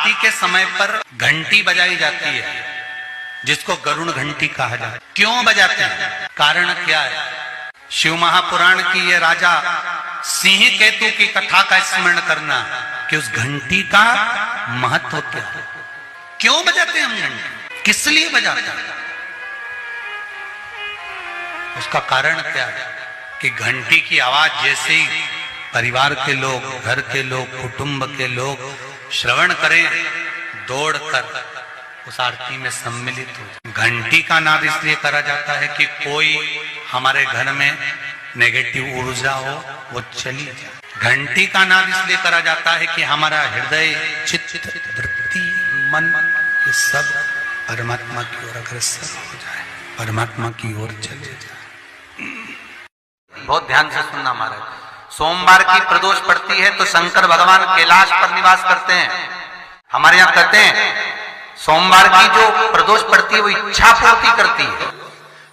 आरती के समय पर घंटी बजाई जाती है, जिसको गरुड़ घंटी कहा जाता है। क्यों बजाते हैं, कारण क्या है? शिव महापुराण की ये राजा सिंह केतु की कथा का स्मरण करना कि उस घंटी का महत्व क्या है, क्यों बजाते हैं हम घंटी, किस लिए बजाते हैं, उसका कारण क्या है कि घंटी की आवाज जैसे ही परिवार के लोग, घर के लोग, कुटुंब के लोग श्रवण करें, दौड़कर उस आरती में सम्मिलित हो। घंटी का नाद इसलिए करा जाता है कि कोई हमारे घर में नेगेटिव ऊर्जा हो वो चली जाए। घंटी का नाद इसलिए करा जाता है कि हमारा हृदय, चित्त, वृत्ति, मन ये सब परमात्मा की ओर अग्रसर हो जाए, परमात्मा की ओर चले जाए। बहुत ध्यान से सुनना महाराज। सोमवार की प्रदोष पड़ती है तो शंकर भगवान कैलाश पर निवास करते हैं। हमारे यहाँ कहते हैं सोमवार की जो प्रदोष पड़ती है वो इच्छा पूर्ति करती है।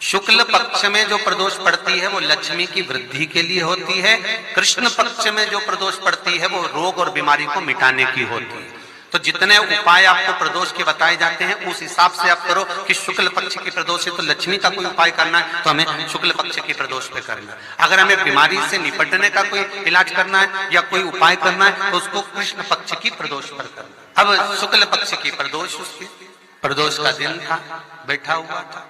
शुक्ल पक्ष में जो प्रदोष पड़ती है वो लक्ष्मी की वृद्धि के लिए होती है। कृष्ण पक्ष में जो प्रदोष पड़ती है वो रोग और बीमारी को मिटाने की होती है। तो जितने उपाय आपको प्रदोष के बताए जाते हैं उस हिसाब से आप करो कि शुक्ल पक्ष की प्रदोष है तो लक्ष्मी का कोई उपाय करना है तो हमें शुक्ल पक्ष की प्रदोष पे करना है। अगर हमें बीमारी से निपटने का कोई इलाज करना है या कोई उपाय करना है तो उसको कृष्ण पक्ष की प्रदोष पर करना। अब शुक्ल पक्ष की प्रदोष, उसकी प्रदोष का दिन था, बैठा हुआ था।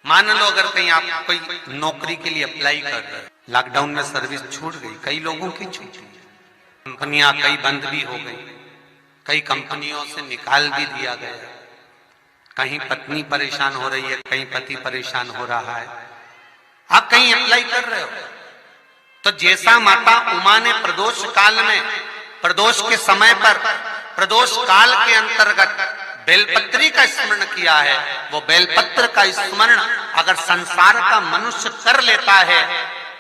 मान लो अगर कहीं आप कोई नौकरी के लिए अप्लाई कर रहे, लॉकडाउन में सर्विस छूट गई, कई लोगों की छूटी, कंपनियां कई बंद भी हो गई, कई कंपनियों से निकाल भी दिया गया, कहीं पत्नी परेशान हो रही है, कहीं पति परेशान हो रहा है, आप कहीं अप्लाई कर रहे हो तो जैसा माता उमा ने प्रदोष काल में, प्रदोष के समय पर, प्रदोष काल के अंतर्गत बेलपत्री का स्मरण किया है, वो बेलपत्र का स्मरण अगर संसार का मनुष्य कर लेता है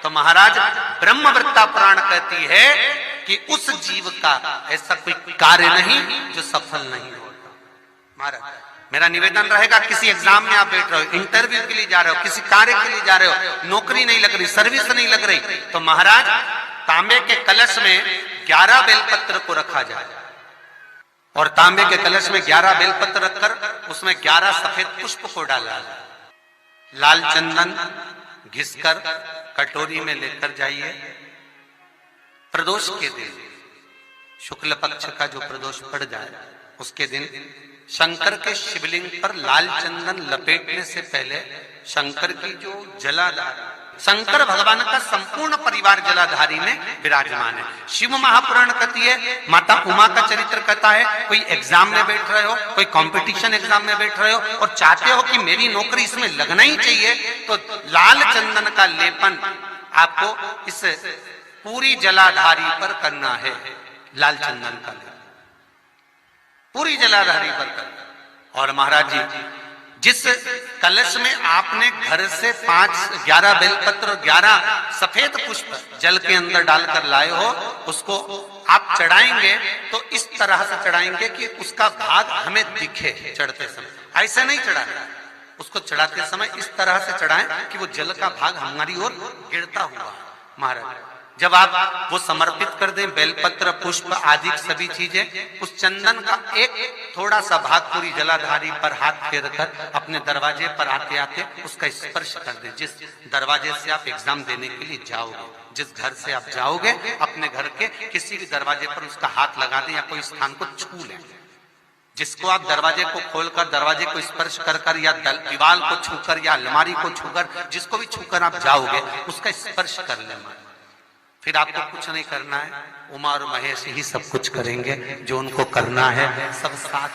तो महाराज ब्रह्मवृत्ता पुराण कहती है कि उस जीव का ऐसा कोई कार्य नहीं जो सफल नहीं होता। महाराज मेरा निवेदन रहेगा, किसी एग्जाम में आप बैठ रहे हो, इंटरव्यू के लिए जा रहे हो, किसी कार्य के लिए जा रहे हो, नौकरी नहीं लग रही, सर्विस नहीं लग रही, तो महाराज तांबे के कलश में 11 बेलपत्र को रखा जाए और तांबे के कलश में 11 बेलपत्र रखकर उसमें 11 सफेद पुष्प को डाला जाए। लाल चंदन घिसकर कटोरी में लेकर जाइए। प्रदोष के दिन, शुक्ल पक्ष का जो प्रदोष पड़ जाए उसके दिन शंकर के शिवलिंग पर लाल चंदन लपेटने से पहले शंकर की जो जलाधार, शंकर भगवान का संपूर्ण परिवार जलाधारी में विराजमान है। शिव महापुराण कहती है, माता उमा का चरित्र कहता है, कोई एग्जाम में बैठ रहे हो, कोई कंपटीशन एग्जाम में बैठ रहे हो और चाहते हो कि मेरी नौकरी इसमें लगना ही चाहिए, तो लाल चंदन का लेपन आपको इस पूरी जलाधारी पर करना है। लाल चंदन का लेपन पूरी जलाधारी पर करना। और महाराज जी जिस कलश में आपने घर से 11 बेलपत्र और 11 सफेद पुष्प जल के अंदर डालकर लाए हो, उसको आप चढ़ाएंगे तो इस तरह से चढ़ाएंगे कि उसका भाग हमें दिखे चढ़ते समय। ऐसे नहीं चढ़ाना, उसको चढ़ाते समय इस तरह से चढ़ाएं कि वो जल का भाग हमारी ओर गिरता हुआ। महाराज जब आप वो समर्पित कर दें, बेलपत्र, पुष्प आदि सभी चीजें, उस चंदन का एक थोड़ा सा भाग पूरी जलाधारी पर हाथ फेर कर अपने दरवाजे पर आते आते उसका स्पर्श कर दें। जिस दरवाजे से आप एग्जाम देने के लिए जाओगे, जिस घर से आप जाओगे, अपने घर के किसी भी दरवाजे पर उसका हाथ लगा दें या कोई स्थान को छू लें। जिसको आप दरवाजे को खोलकर, दरवाजे को स्पर्श कर कर या दीवार को छूकर या अलमारी को छूकर, जिसको भी छूकर आप जाओगे उसका स्पर्श कर लेना। फिर आपको कुछ नहीं करना है, उमा और महेश ही सब कुछ करेंगे, जो उनको करना है सब साथ